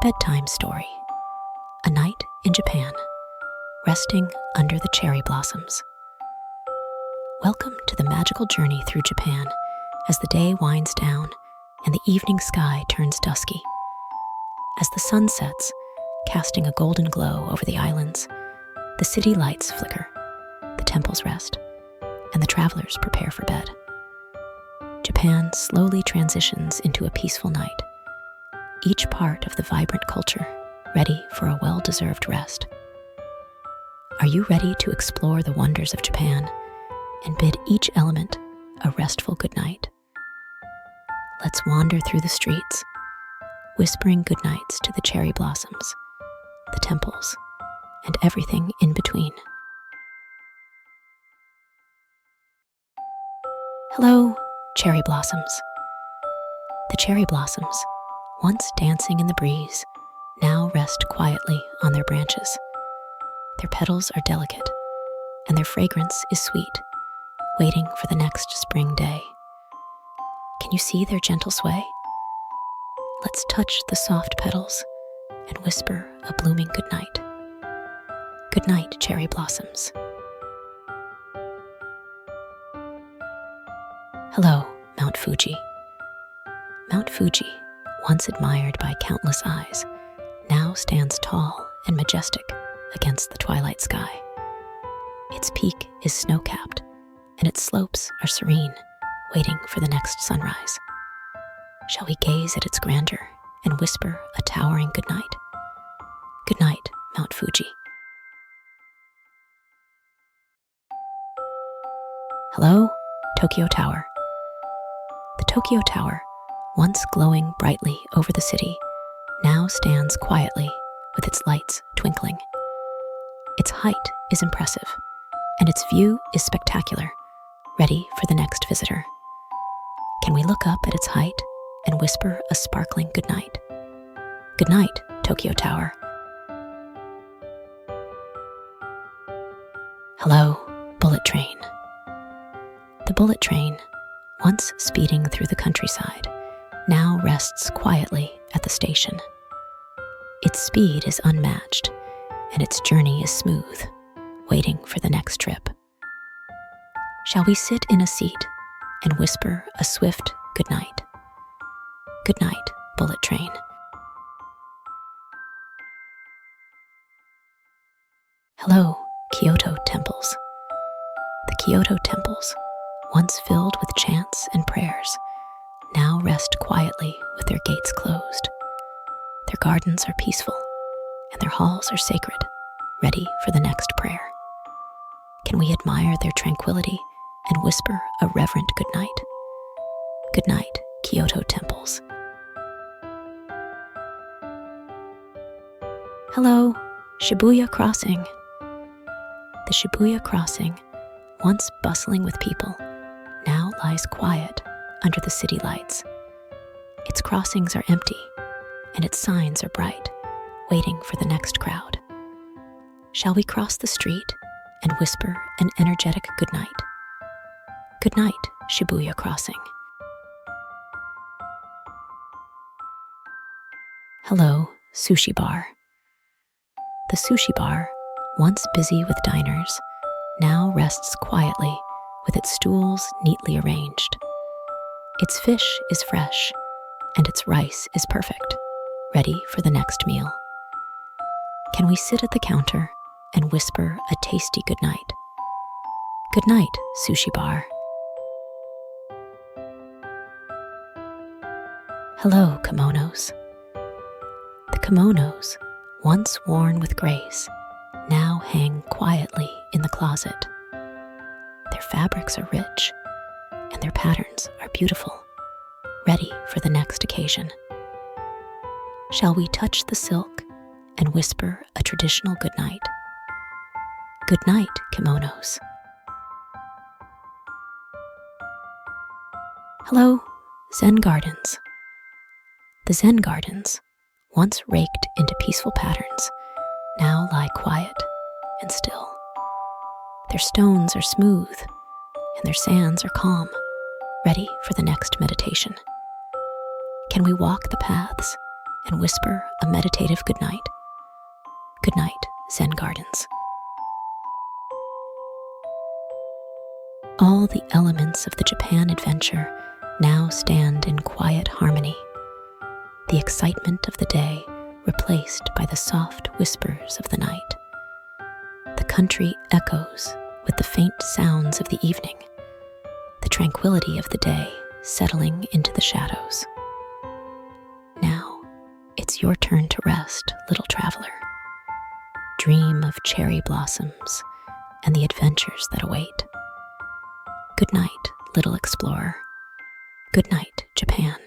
Bedtime Story. A night in Japan, resting under the cherry blossoms. Welcome to the magical journey through Japan as the day winds down and the evening sky turns dusky. As the sun sets, casting a golden glow over the islands, the city lights flicker, the temples rest, and the travelers prepare for bed. Japan slowly transitions into a peaceful night, each part of the vibrant culture ready for a well-deserved rest. Are you ready to explore the wonders of Japan and bid each element a restful goodnight? Let's wander through the streets, whispering goodnights to the cherry blossoms, the temples, and everything in between. Hello, cherry blossoms. The cherry blossoms, once dancing in the breeze, now rest quietly on their branches. Their petals are delicate, and their fragrance is sweet, waiting for the next spring day. Can you see their gentle sway? Let's touch the soft petals and whisper a blooming goodnight. Good night, cherry blossoms. Hello, Mount Fuji. Mount Fuji, once admired by countless eyes, now stands tall and majestic against the twilight sky. Its peak is snow-capped, and its slopes are serene, waiting for the next sunrise. Shall we gaze at its grandeur and whisper a towering goodnight? Good night, Mount Fuji. Hello, Tokyo Tower. The Tokyo Tower, once glowing brightly over the city, now stands quietly with its lights twinkling. Its height is impressive, and its view is spectacular, ready for the next visitor. Can we look up at its height and whisper a sparkling goodnight? Good night, Tokyo Tower. Hello, bullet train. The bullet train, once speeding through the countryside, now rests quietly at the station. Its speed is unmatched, and its journey is smooth, waiting for the next trip. Shall we sit in a seat and whisper a swift goodnight? Good night, bullet train. Hello, Kyoto temples. The Kyoto temples, once filled with chants and prayers, now rest quietly with their gates closed. Their gardens are peaceful, and their halls are sacred, ready for the next prayer. Can we admire their tranquility and whisper a reverent goodnight? Good night, Kyoto temples. Hello, Shibuya Crossing. The Shibuya Crossing, once bustling with people, now lies quiet under the city lights. Its crossings are empty, and its signs are bright, waiting for the next crowd. Shall we cross the street and whisper an energetic goodnight? Good night, Shibuya Crossing. Hello, Sushi Bar. The Sushi Bar, once busy with diners, now rests quietly with its stools neatly arranged. Its fish is fresh, and its rice is perfect, ready for the next meal. Can we sit at the counter and whisper a tasty goodnight? Good night, Sushi Bar. Hello, kimonos. The kimonos, once worn with grace, now hang quietly in the closet. Their fabrics are rich, and their patterns are beautiful, ready for the next occasion. Shall we touch the silk and whisper a traditional goodnight? Good night, kimonos. Hello, Zen Gardens. The Zen Gardens, once raked into peaceful patterns, now lie quiet and still. Their stones are smooth, and their sands are calm, ready for the next meditation. Can we walk the paths and whisper a meditative goodnight. Goodnight, Zen Gardens. All the elements of the Japan adventure now stand in quiet harmony. The excitement of the day replaced by the soft whispers of the night. The country echoes with the faint sounds of the evening, the tranquility of the day settling into the shadows. Now, it's your turn to rest, little traveler. Dream of cherry blossoms and the adventures that await. Good night, little explorer. Good night, Japan.